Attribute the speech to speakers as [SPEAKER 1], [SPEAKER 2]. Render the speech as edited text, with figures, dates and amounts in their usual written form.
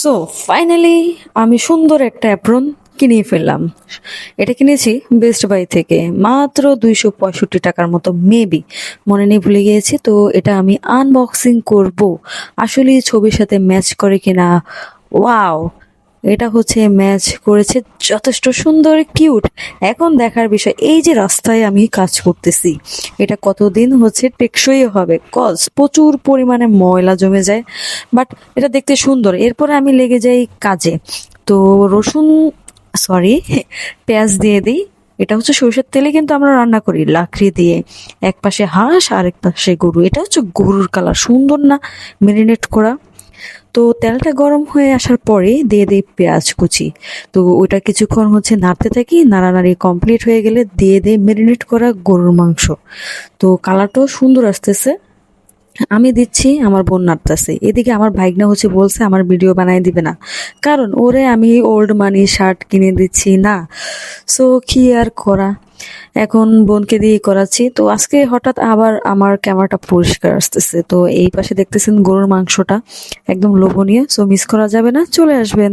[SPEAKER 1] So finally আমি সুন্দর একটা অ্যাপ্রন কিনে ফেললাম। এটা কিনেছি বেস্ট বাই থেকে মাত্র 265 টাকার মতো, মেবি মনে নেই, ভুলে গিয়েছি। তো এটা আমি আনবক্সিং করব, আসলে ছবির সাথে ম্যাচ করে কিনা। ওয়াও, এটা হচ্ছে ম্যাচ করেছে, যথেষ্ট সুন্দর কিউট। এখন দেখার বিষয় এই যে রাস্তায় আমি কাজ করতেছি এটা কতদিন হচ্ছে টেকসই হবে, কজ প্রচুর পরিমাণে ময়লা জমে যায়। বাট এটা দেখতে সুন্দর। এরপরে আমি লেগে যাই কাজে। তো রসুন, সরি, পেঁয়াজ দিয়ে দিই। এটা হচ্ছে সরষের তেলে কিন্তু আমরা রান্না করি লাকড়ি দিয়ে। এক পাশে হাঁস আর এক পাশে গরু। এটা হচ্ছে গরুর কালার, সুন্দর না মেরিনেট করা। তো তেলটা গরম হয়ে আসার পরে দিয়ে দিই পেঁয়াজ কুচি। তো ওইটা কিছুক্ষণ হচ্ছে নাড়তে থাকি, নাড়ানাড়ি কমপ্লিট হয়ে গেলে দিয়ে দিই মেরিনেট করা গরুর মাংস। তো কালারটাও সুন্দর আসতেছে। আমি দিচ্ছি, আমার বোন নাড়তেছে, এদিকে আমার ভাইগনা হচ্ছে বলছে আমার ভিডিও বানাই দিবে না, কারণ ওরে আমি ওল্ড মানি শার্ট কিনে দিচ্ছি না। সো কি আর করা, এখন বোনকে দিয়ে করাচ্ছি। তো আজকে হঠাৎ আবার আমার ক্যামেরাটা পরিষ্কার আসতেছে। তো এই পাশে দেখতেছেন গরুর মাংসটা একদম লোভনীয়, সো মিস করা যাবে না, চলে আসবেন।